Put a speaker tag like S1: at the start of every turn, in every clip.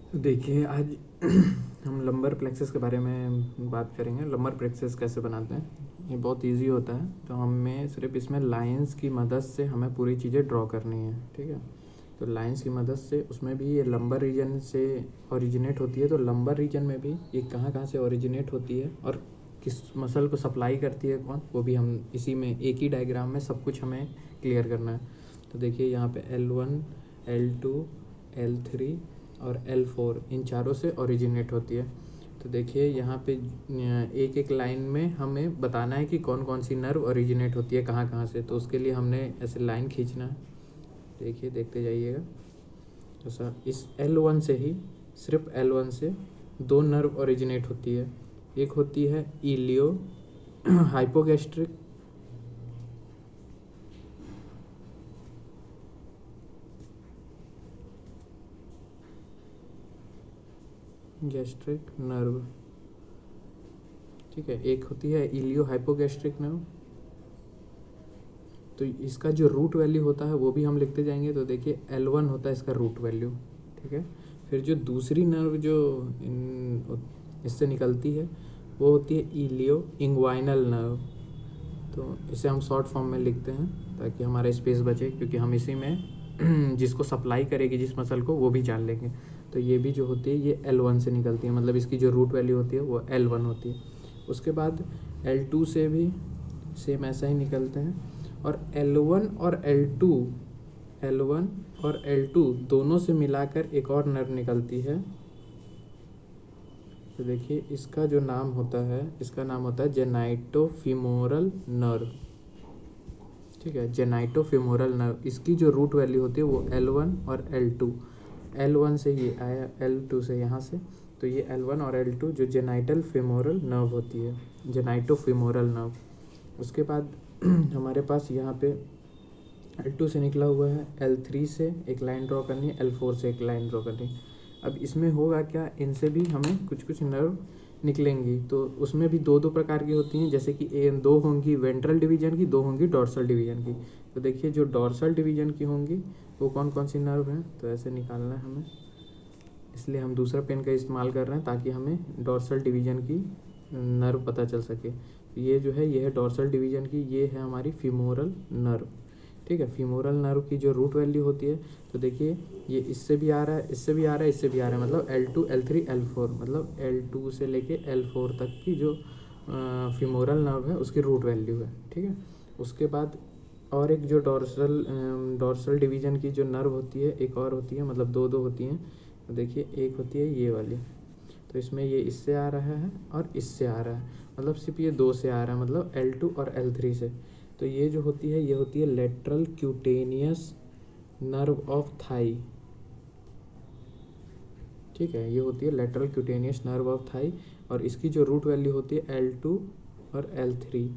S1: तो देखिए आज हम लंबर प्लेक्सस के बारे में बात करेंगे। लंबर प्लेक्सस कैसे बनाते हैं, ये बहुत इजी होता है। तो हमें सिर्फ इसमें लाइंस की मदद से हमें पूरी चीज़ें ड्रॉ करनी है, ठीक है। तो लाइंस की मदद से उसमें भी ये लंबर रीजन से ओरिजिनेट होती है। तो लंबर रीजन में भी ये कहाँ कहाँ से ओरिजिनेट होती है और किस मसल को सप्लाई करती है कौन, वो भी हम इसी में एक ही डायग्राम में सब कुछ हमें क्लियर करना है। तो देखिए यहाँ पे L1, L2, L3 और L4 इन चारों से ओरिजिनेट होती है। तो देखिए यहाँ पे एक एक लाइन में हमें बताना है कि कौन कौन सी नर्व ओरिजिनेट होती है कहाँ कहाँ से। तो उसके लिए हमने ऐसे लाइन खींचना है। देखिए देखते जाइएगा। ऐसा इस L1 से ही, सिर्फ L1 से दो नर्व ओरिजिनेट होती है। एक होती है इलियो हाइपोगैस्ट्रिक, गैस्ट्रिक नर्व, ठीक है। एक होती है इलियो हाइपोगैस्ट्रिक नर्व। तो इसका जो रूट वैल्यू होता है वो भी हम लिखते जाएंगे। तो देखिए L1 होता है इसका रूट वैल्यू, ठीक है। फिर जो दूसरी नर्व जो इससे निकलती है वो होती है इलियो इंग्वाइनल नर्व। तो इसे हम शॉर्ट फॉर्म में लिखते हैं ताकि हमारा स्पेस बचे, क्योंकि हम इसी में जिसको सप्लाई करेगी जिस मसल को वो भी जान लेंगे। तो ये भी जो होती है ये L1 से निकलती है, मतलब इसकी जो रूट वैल्यू होती है वो L1 होती है। उसके बाद L2 से भी सेम ऐसा ही निकलते हैं। और L1 और L2 दोनों से मिलाकर एक और नर्व निकलती है। तो देखिए इसका जो नाम होता है, इसका नाम होता है जेनाइटोफिमोरल नर्व, ठीक है। जेनाइटोफिमोरल नर्व, इसकी जो रूट वैल्यू होती है वो L1 और L2। L1 से ये आया, L2 से यहाँ से, तो ये L1 और L2 जो जेनाइटल फिमोरल नर्व होती है, जेनाइटोफिमोरल नर्व। उसके बाद हमारे पास यहाँ पे L2 से निकला हुआ है, L3 से एक लाइन ड्रॉ करनी है, L4 से एक लाइन ड्रॉ करनी है। अब इसमें होगा क्या, इनसे भी हमें कुछ कुछ नर्व निकलेंगी। तो उसमें भी दो दो प्रकार की होती हैं, जैसे कि दो होंगी वेंट्रल डिवीजन की, दो होंगी डॉर्सल डिवीजन की। तो देखिए जो डॉर्सल डिवीजन की होंगी वो कौन कौन सी नर्व हैं, तो ऐसे निकालना है हमें। इसलिए हम दूसरा पेन का इस्तेमाल कर रहे हैं ताकि हमें डॉर्सल डिवीजन की नर्व पता चल सके। ये जो है ये है डॉर्सल डिवीजन की, ये है हमारी फीमोरल नर्व, ठीक है। फीमोरल नर्व की जो रूट वैल्यू होती है, तो देखिए ये इससे भी आ रहा है, इससे भी आ रहा है, इससे भी आ रहा है, मतलब L2, L3, L4, मतलब L2 से लेके L4 तक की जो फीमोरल नर्व है उसकी रूट वैल्यू है, ठीक है। उसके बाद और एक जो डॉर्सल डिवीजन की जो नर्व होती है एक और होती है, मतलब दो दो होती हैं। तो देखिए एक होती है ये वाली, तो इसमें ये इससे आ रहा है और इससे आ रहा है, मतलब सिर्फ ये दो से आ रहा है, मतलब L2 और L3 से। तो ये जो होती है ये होती है lateral cutaneous nerve of thigh, ठीक है। ये होती है lateral cutaneous nerve of thigh, और इसकी जो रूट वैल्यू होती है L2 और L3,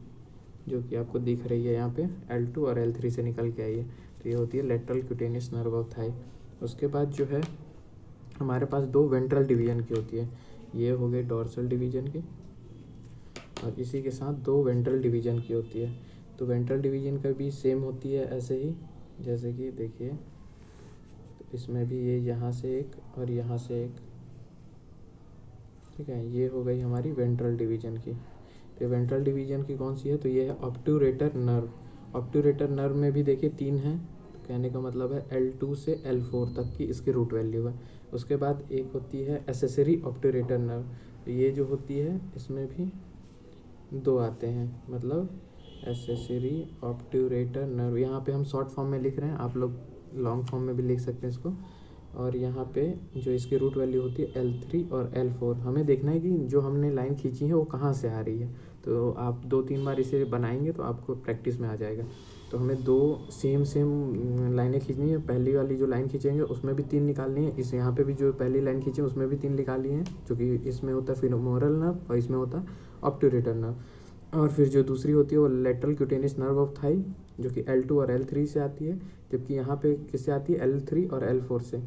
S1: जो कि आपको दिख रही है यहाँ पे, L2 और L3 से निकल के आई है। तो ये होती है lateral cutaneous nerve of thigh. उसके बाद जो है हमारे पास दो वेंट्रल डिवीजन की होती है, ये हो गई डॉर्सल डिवीजन की, और इसी के साथ दो वेंट्रल डिवीजन की होती है। तो वेंट्रल डिवीजन का भी सेम होती है ऐसे ही, जैसे कि देखिए, तो इसमें भी ये यहाँ से एक और यहाँ से एक, ठीक है। ये हो गई हमारी वेंट्रल डिवीजन की। तो वेंट्रल डिवीजन की कौन सी है, तो ये है ऑब्ट्यूरेटर नर्व। ऑब्ट्यूरेटर नर्व में भी देखिए तीन है, तो कहने का मतलब है L2 से L4 तक की इसकी रूट वैल्यू है। उसके बाद एक होती है एसेसरी ऑब्ट्यूरेटर नर्व, तो ये जो होती है इसमें भी दो आते हैं, मतलब एसेसरी ऑब्ट्यूरेटर नर्व। यहाँ पे हम शॉर्ट फॉर्म में लिख रहे हैं, आप लोग लॉन्ग फॉर्म में भी लिख सकते हैं इसको। और यहाँ पे जो इसकी रूट वैल्यू होती है L3 और L4, हमें देखना है कि जो हमने लाइन खींची है वो कहाँ से आ रही है। तो आप दो तीन बार इसे बनाएंगे तो आपको प्रैक्टिस में आ जाएगा। तो हमें दो सेम सेम लाइनें खींचनी है। पहली वाली जो लाइन खींचेंगे उसमें भी तीन निकालनी है, इस यहाँ पे भी जो पहली लाइन खींची उसमें भी तीन निकाली हैं, जो कि इसमें होता है फिमोरल नर्व और इसमें होता है ऑब्ट्यूरेटर नर्व। और फिर जो दूसरी होती है वो lateral cutaneous nerve of thigh, जो कि L2 और L3 से आती है, जबकि यहाँ पे किससे आती है, L3 और L4 से।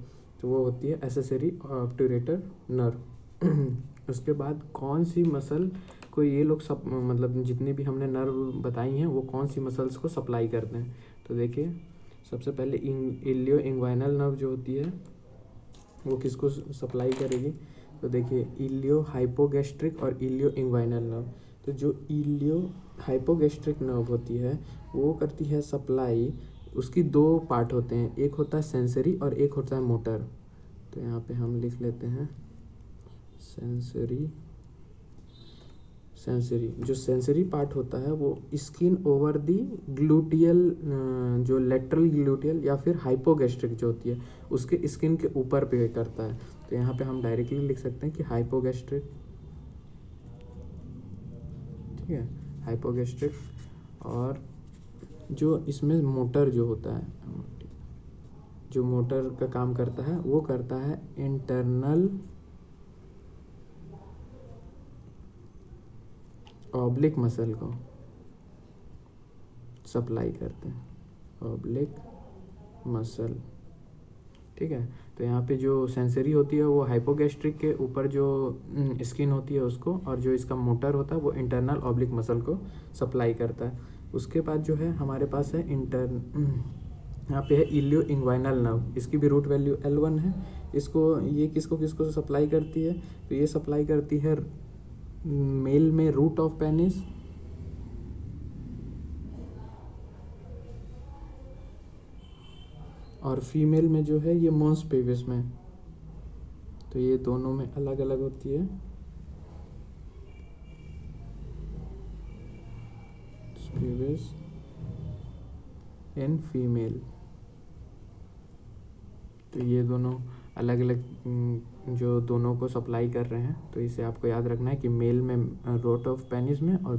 S1: तो वो होती है एसेसरी ऑब्ट्यूरेटर नर्व। उसके बाद कौन सी मसल को ये लोग सब, मतलब जितनी भी हमने नर्व बताई हैं वो कौन सी मसल्स को सप्लाई करते हैं। तो देखिए सबसे पहले इलियो इंग्वाइनल नर्व जो होती है वो किसको सप्लाई करेगी? तो देखिए इलियो हाइपोगैस्ट्रिक और इलियो इंग्वाइनल नर्व। तो जो इलियो हाइपोगैस्ट्रिक नर्व होती है वो करती है सप्लाई, उसकी दो पार्ट होते हैं, एक होता है सेंसरी और एक होता है मोटर। तो यहाँ पे हम लिख लेते हैं सेंसरी। जो सेंसरी पार्ट होता है वो स्किन ओवर दी ग्लूटियल, जो लेटरल ग्लूटियल या फिर हाइपोगैस्ट्रिक जो होती है उसके स्किन के ऊपर पे करता है। तो यहाँ पे हम डायरेक्टली लिख सकते हैं कि हाइपोगैस्ट्रिक, ठीक है, हाइपोगैस्ट्रिक। और जो इसमें मोटर जो होता है, जो मोटर का काम करता है वो करता है इंटरनल ऑब्लिक मसल को सप्लाई करते हैं, ऑब्लिक मसल, ठीक है। तो यहाँ पे जो सेंसरी होती है वो हाइपोगैस्ट्रिक के ऊपर जो स्किन होती है उसको, और जो इसका मोटर होता है वो इंटरनल ऑब्लिक मसल को सप्लाई करता है। उसके बाद जो है हमारे पास है यहाँ पे है इलियो इंग्वाइनल नर्व। इसकी भी रूट वैल्यू L1 है। ये किसको किसको सप्लाई करती है? तो ये सप्लाई करती है मेल में रूट ऑफ पेनिस, और फीमेल में जो है ये मॉन्स पेविस में। तो ये दोनों में अलग अलग होती है। पेविस इन फीमेल। तो ये दोनों अलग अलग जो दोनों को सप्लाई कर रहे हैं। तो इसे आपको याद रखना है कि मेल में रूट ऑफ पेनिस में, और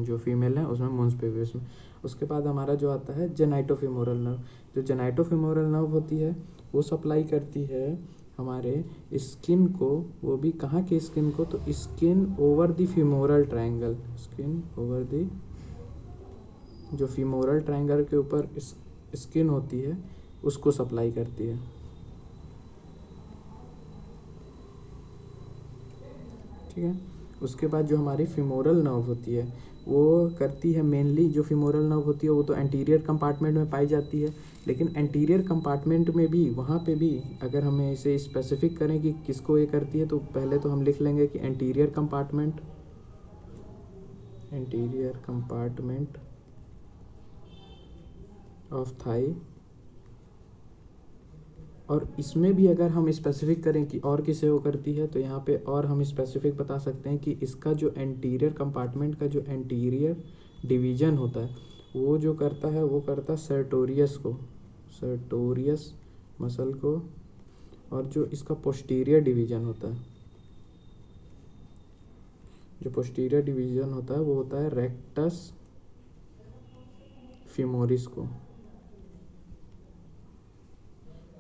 S1: जो फीमेल है उसमें मॉन्स पेविस में। उसके बाद हमारा जो आता है जेनाइटोफिमोरल नर्व। जो जेनाइटोफिमोरल नर्व होती है वो सप्लाई करती है हमारे स्किन को। वो भी कहाँ के स्किन को? तो skin over the femoral triangle, skin over the, जो फीमोरल ट्रायंगल के ऊपर स्किन होती है उसको सप्लाई करती है, ठीक है। उसके बाद जो हमारी फीमोरल नर्व होती है वो करती है मेनली, जो फीमोरल नर्व होती है वो तो एंटीरियर कंपार्टमेंट में पाई जाती है। लेकिन एंटीरियर कंपार्टमेंट में भी, वहाँ पे भी अगर हमें इसे स्पेसिफिक करें कि किसको ये करती है, तो पहले तो हम लिख लेंगे कि एंटीरियर कंपार्टमेंट ऑफ थाई। और इसमें भी अगर हम स्पेसिफिक करें कि और किसे वो करती है, तो यहाँ पे और हम स्पेसिफिक बता सकते हैं कि इसका जो एंटीरियर कंपार्टमेंट का जो एंटीरियर डिवीजन होता है वो जो करता है वो करता है सर्टोरियस मसल को। और जो इसका पोस्टीरियर डिवीजन होता है, जो पोस्टीरियर डिवीजन होता है वो होता है रेक्टस फीमोरिस को।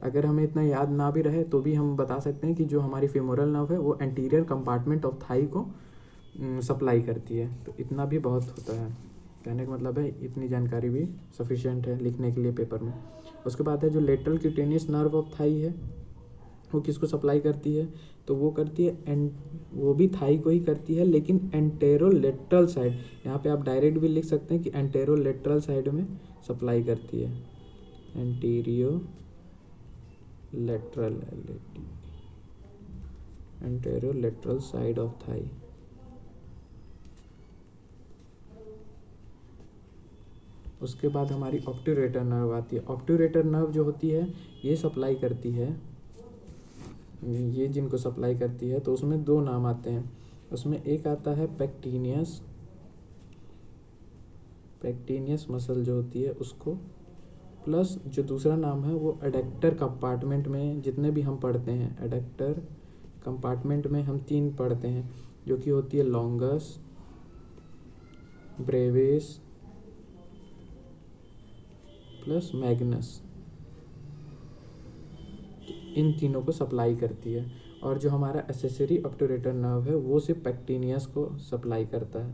S1: अगर हमें इतना याद ना भी रहे तो भी हम बता सकते हैं कि जो हमारी फीमोरल नर्व है वो एंटीरियर कंपार्टमेंट ऑफ थाई को सप्लाई करती है। तो इतना भी बहुत होता है, कहने का मतलब है इतनी जानकारी भी सफिशिएंट है लिखने के लिए पेपर में। उसके बाद है जो lateral cutaneous nerve of thigh है, वो किसको सप्लाई करती है? तो वो करती है वो भी थाई को ही करती है, लेकिन एंटेरोलेटरल साइड। यहाँ पे आप डायरेक्ट भी लिख सकते हैं कि एंटेरोलेटरल साइड में सप्लाई करती है, एंटेरोलेटरल साइड ऑफ थाई। उसके बाद हमारी ऑब्ट्यूरेटर नर्व आती है। ऑब्ट्यूरेटर नर्व जो होती है ये सप्लाई करती है, ये जिनको सप्लाई करती है तो उसमें दो नाम आते हैं। उसमें एक आता है पैक्टिनियस मसल जो होती है उसको, प्लस जो दूसरा नाम है वो एडक्टर कंपार्टमेंट में, जितने भी हम पढ़ते हैं एडक्टर कंपार्टमेंट में हम 3 पढ़ते हैं, जो कि होती है लॉन्गस, ब्रेविस प्लस मैग्नस। इन तीनों को सप्लाई करती है। और जो हमारा एसेसरी ऑब्ट्यूरेटर नर्व है वो सिर्फ पैक्टिनियस को सप्लाई करता है,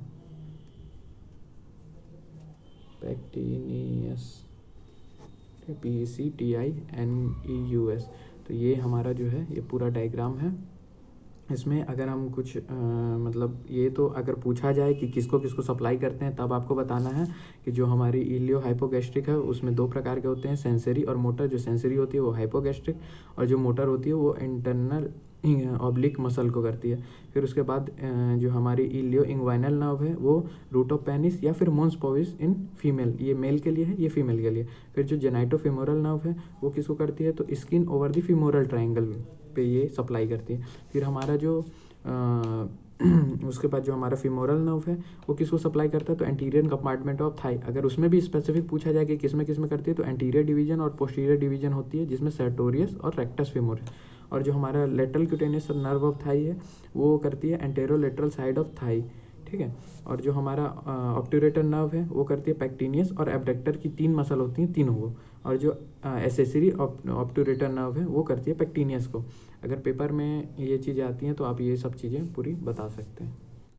S1: पैक्टिनियस, PECTINEUS। तो ये हमारा जो है ये पूरा डायग्राम है इसमें अगर हम कुछ मतलब ये तो अगर पूछा जाए कि किसको किसको सप्लाई करते हैं, तब आपको बताना है कि जो हमारी इलियो हाइपोगैस्ट्रिक है उसमें दो प्रकार के होते हैं, सेंसरी और मोटर। जो सेंसरी होती है वो हाइपोगैस्ट्रिक, और जो मोटर होती है वो इंटरनल ऑब्लिक मसल को करती है। फिर उसके बाद जो हमारी इलियो इंग्वाइनल नर्व है वो रूट ऑफ पेनिस या फिर मोन्स पोविस इन फीमेल, ये मेल के लिए है, ये फीमेल के लिए। फिर जो जेनाइटोफिमोरल नर्व है वो किसको करती है, तो skin over the femoral triangle पे ये सप्लाई करती है। फिर हमारा जो उसके बाद जो हमारा फीमोरल नर्व है वो किसको सप्लाई करता है, तो एंटीरियर कंपार्टमेंट ऑफ थाई। अगर उसमें भी स्पेसिफिक पूछा जाए कि किस में करती है, तो एंटीरियर डिवीजन और पोस्टीरियर डिवीजन होती है, जिसमें सर्टोरियस और रेक्टस फेमोरिस। और जो हमारा lateral cutaneous nerve of thigh है वो करती है एंटेरोलेटरल साइड ऑफ थाई, ठीक है। और जो हमारा ऑब्ट्यूरेटर नर्व है वो करती है पैक्टिनियस और एब्डक्टर की 3 मसल होती हैं, तीनों को। और जो एसेसरी ऑब्ट्यूरेटर नर्व है वो करती है पैक्टिनियस को। अगर पेपर में ये चीज़ें आती हैं तो आप ये सब चीज़ें पूरी बता सकते हैं।